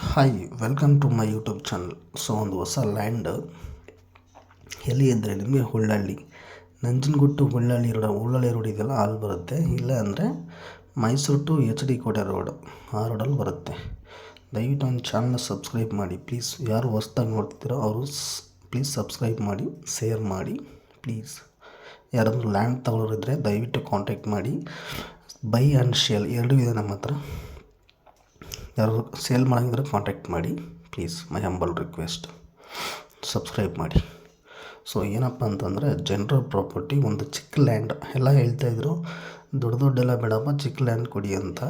Hi welcome to my YouTube channel. So ಒಂದು ಹೊಸ land ಎಲ್ಲಿ ಅಂದರೆ ನಿಮಗೆ ಹುಳ್ಳಳ್ಳಿ, ನಂಜನಗೂಡು ಹುಳ್ಳಳ್ಳಿ ರೋಡ್ ಇದೆಯಲ್ಲ ಅಲ್ಲಿ ಬರುತ್ತೆ. ಇಲ್ಲ ಅಂದರೆ ಮೈಸೂರು ಟು HD ಕೋಟೆ ರೋಡ್, ಆ ರೋಡಲ್ಲಿ ಬರುತ್ತೆ. ದಯವಿಟ್ಟು ನನ್ನ ಚಾನಲ್ನ ಸಬ್ಸ್ಕ್ರೈಬ್ ಮಾಡಿ ಪ್ಲೀಸ್. ಯಾರು ಹೊಸ್ದಾಗಿ ನೋಡ್ತಿದ್ದೀರೋ ಅವರು ಪ್ಲೀಸ್ ಸಬ್ಸ್ಕ್ರೈಬ್ ಮಾಡಿ, ಶೇರ್ ಮಾಡಿ ಪ್ಲೀಸ್. ಯಾರಾದರೂ ಲ್ಯಾಂಡ್ ತಗೊಳ್ಳೋರಿದ್ದರೆ ದಯವಿಟ್ಟು ಕಾಂಟ್ಯಾಕ್ಟ್ ಮಾಡಿ. ಬೈ ಆ್ಯಂಡ್ ಸೇಲ್ ಎರಡೂ ಇದೆ ನಮ್ಮ ಹತ್ರ. ಯಾರು ಸೇಲ್ ಮಾಡಿದ್ರೆ ಕಾಂಟ್ಯಾಕ್ಟ್ ಮಾಡಿ please. My humble request, subscribe ಮಾಡಿ. ಸೊ ಏನಪ್ಪ ಅಂತಂದರೆ ಜನರಲ್ ಪ್ರಾಪರ್ಟಿ, ಒಂದು ಚಿಕ್ಕ ಲ್ಯಾಂಡ್. ಎಲ್ಲ ಹೇಳ್ತಾಯಿದ್ರು ದೊಡ್ಡೆಲ್ಲ ಬೇಡಪ್ಪ, ಚಿಕ್ಕ ಲ್ಯಾಂಡ್ ಕೊಡಿ ಅಂತ.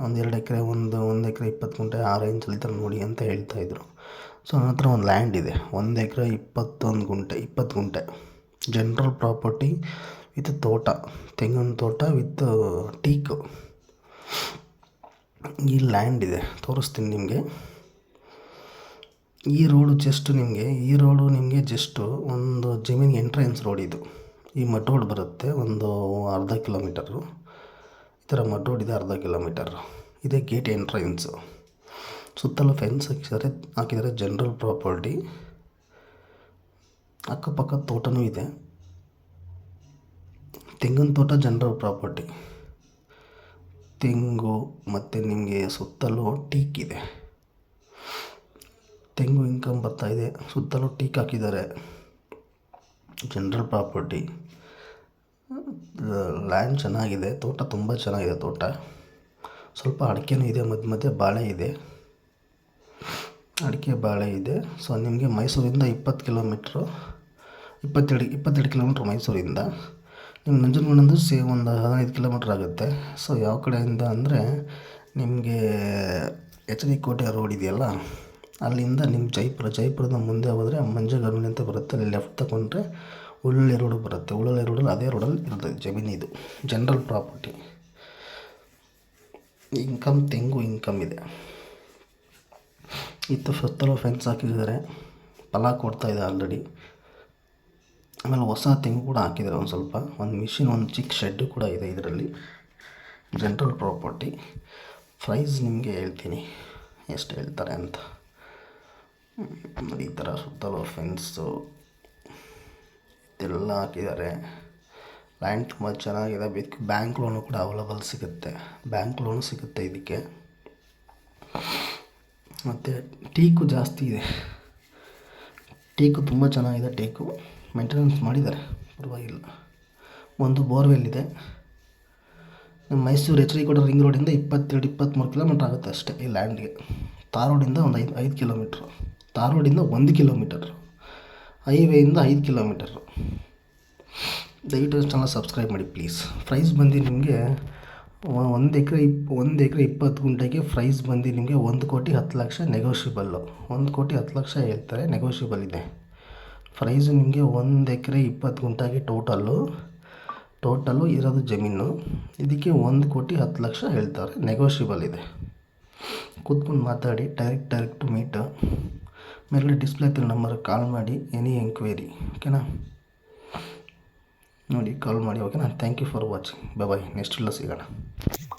1-2 ಎಕರೆ, ಒಂದು ಎಕರೆ 20 ಗುಂಟೆ ಆ ರೇಂಜಲ್ಲಿ ಥರ ನೋಡಿ ಅಂತ ಹೇಳ್ತಾಯಿದ್ರು. ಸೊ ನನ್ನ ಹತ್ರ ಒಂದು ಲ್ಯಾಂಡ್ ಇದೆ, 1 ಎಕರೆ 20 ಗುಂಟೆ ಜನರಲ್ ಪ್ರಾಪರ್ಟಿ ವಿತ್ ತೋಟ, ತೆಂಗಿನ ತೋಟ ವಿತ್ ಟೀಕು. ಈ ಲ್ಯಾಂಡ್ ಇದೆ, ತೋರಿಸ್ತೀನಿ ನಿಮಗೆ. ಈ ರೋಡು ನಿಮಗೆ ಜಸ್ಟು ಒಂದು ಜಮೀನು ಎಂಟ್ರೆನ್ಸ್ ರೋಡ್ ಇದು. ಈ ಮಡ್ ರೋಡ್ ಬರುತ್ತೆ ಒಂದು ಅರ್ಧ ಕಿಲೋಮೀಟರು. ಈ ಥರ ಮಡ್ ರೋಡ್ ಇದೆ, ಅರ್ಧ ಕಿಲೋಮೀಟರು ಇದೆ. ಗೇಟ್ ಎಂಟ್ರೆನ್ಸು, ಸುತ್ತಲೂ ಫೆನ್ಸ್ ಹಾಕಿದ್ದಾರೆ. ಜನರಲ್ ಪ್ರಾಪರ್ಟಿ, ಅಕ್ಕಪಕ್ಕ ತೋಟನೂ ಇದೆ. ತೆಂಗಿನ ತೋಟ ಜನರಲ್ ಪ್ರಾಪರ್ಟಿ, ತೆಂಗು ಮತ್ತು ನಿಮಗೆ ಸುತ್ತಲೂ ಟೀಕ್ ಇದೆ. ತೆಂಗು ಇನ್ಕಮ್ ಬರ್ತಾಯಿದೆ, ಸುತ್ತಲೂ ಟೀಕ್ ಹಾಕಿದ್ದಾರೆ. ಜನರಲ್ ಪ್ರಾಪರ್ಟಿ, ಲ್ಯಾಂಡ್ ಚೆನ್ನಾಗಿದೆ, ತೋಟ ತುಂಬ ಚೆನ್ನಾಗಿದೆ. ತೋಟ ಸ್ವಲ್ಪ ಅಡಿಕೆನೂ ಇದೆ, ಮಧ್ಯೆ ಬಾಳೆ ಇದೆ, ಅಡಿಕೆ ಬಾಳೆ ಇದೆ. ಸೊ ನಿಮಗೆ ಮೈಸೂರಿಂದ 20 ಕಿಲೋಮೀಟ್ರು, 22 ಕಿಲೋಮೀಟ್ರ್ ಮೈಸೂರಿಂದ. ನಿಮ್ಮ ನಂಜನಗೂಡಿಂದ ಒಂದು 15 ಕಿಲೋಮೀಟ್ರ್ ಆಗುತ್ತೆ. ಸೊ ಯಾವ ಕಡೆಯಿಂದ ಅಂದರೆ ನಿಮಗೆ HD ಕೋಟೆ ರೋಡ್ ಇದೆಯಲ್ಲ, ಅಲ್ಲಿಂದ ನಿಮ್ಮ ಜೈಪುರದ ಮುಂದೆ ಹೋದರೆ ಮಂಜಗರ್ನಿ ಅಂತ ಬರುತ್ತೆ. ಅಲ್ಲಿ ಲೆಫ್ಟ್ ತಗೊಂಡ್ರೆ ಹುಳ್ಳಳ್ಳಿ ರೋಡು ಬರುತ್ತೆ. ಹುಳ್ಳಳ್ಳಿ ರೋಡಲ್ಲಿ ಅದೇ ರೋಡಲ್ಲಿ ಇರ್ತದೆ ಜಮೀನು. ಇದು ಜನರಲ್ ಪ್ರಾಪರ್ಟಿ. ತೆಂಗು ಇನ್ಕಮ್ ಇದೆ. ಸುತ್ತಲೂ ಫೆನ್ಸ್ ಹಾಕಿದ್ದಾರೆ, ಫಲ ಕೊಡ್ತಾಯಿದೆ ಆಲ್ರೆಡಿ. ಆಮೇಲೆ ಹೊಸ ತೆಂಗು ಕೂಡ ಹಾಕಿದ್ದಾರೆ ಒಂದು ಮಿಷಿನ್, ಒಂದು ಚಿಕ್ಕ ಶೆಡ್ಡು ಕೂಡ ಇದೆ ಇದರಲ್ಲಿ. General property. ಪ್ರೈಸ್ ನಿಮಗೆ ಹೇಳ್ತೀನಿ ಎಷ್ಟು ಹೇಳ್ತಾರೆ ಅಂತ. ಈ ಥರ ಸುತ್ತಲೂ ಫೆನ್ಸು ಇದೆಲ್ಲ ಹಾಕಿದ್ದಾರೆ. ಲ್ಯಾಂಡ್ ತುಂಬ ಚೆನ್ನಾಗಿದೆ. ಬ್ಯಾಂಕ್ ಲೋನು ಕೂಡ ಅವೈಲಬಲ್ ಸಿಗುತ್ತೆ, ಬ್ಯಾಂಕ್ ಲೋನು ಸಿಗುತ್ತೆ ಇದಕ್ಕೆ. ಮತ್ತು ಟೀಕು ಜಾಸ್ತಿ ಇದೆ, ಟೀಕು ತುಂಬ ಚೆನ್ನಾಗಿದೆ. ಟೀಕು ಮೇಂಟೆನೆನ್ಸ್ ಮಾಡಿದ್ದಾರೆ, ಪರವಾಗಿಲ್ಲ. ಒಂದು ಬೋರ್ವೆಲ್ ಇದೆ. ಮೈಸೂರು HD ಕೋಟೆ ರಿಂಗ್ ರೋಡಿಂದ 22-23 ಕಿಲೋಮೀಟ್ರ್ ಆಗುತ್ತೆ ಅಷ್ಟೇ ಈ ಲ್ಯಾಂಡ್ಗೆ. ತಾರ್ ರೋಡಿಂದ ಒಂದು 5 ಕಿಲೋಮೀಟ್ರು, ತಾರ್ ರೋಡಿಂದ 1 ಕಿಲೋಮೀಟರ್, ಹೈವೇಯಿಂದ 5 ಕಿಲೋಮೀಟರು. ದಯವಿಟ್ಟು ಚಾನಲ್ ಸಬ್ಸ್ಕ್ರೈಬ್ ಮಾಡಿ ಪ್ಲೀಸ್. ಪ್ರೈಸ್ ಬಂದು ನಿಮಗೆ 1 ಎಕರೆ 20 ಗುಂಟೆಗೆ ಪ್ರೈಸ್ ಬಂದು ನಿಮಗೆ 1,10,00,000 ನೆಗೋಷಿಯಬಲ್ಲು. 1,10,00,000 ಹೇಳ್ತಾರೆ, ನೆಗೋಷಿಯಬಲ್ ಇದೆ. ಪ್ರೈಸು ನಿಮಗೆ 1 ಎಕರೆ 20 ಗುಂಟೆಗೆ ಟೋಟಲ್ಲು ಇರೋದು ಜಮೀನು. ಇದಕ್ಕೆ 1,10,00,000 ಹೇಳ್ತಾರೆ, ನೆಗೋಷಿಯಬಲ್ ಇದೆ. ಕೂತ್ಕೊಂಡು ಮಾತಾಡಿ, ಡೈರೆಕ್ಟ್ ಮೀಟು. ಮೇಲೆ ಡಿಸ್ಪ್ಲೇ ನಂಬರ್ಗೆ ಕಾಲ್ ಮಾಡಿ, ಎನಿ ಎಂಕ್ವೈರಿ, ಓಕೆನಾ? ನೋಡಿ ಕಾಲ್ ಮಾಡಿ, ಓಕೆನಾ? Thank you for watching. Bye. Next ಇಲ್ಲ ಸಿಗೋಣ.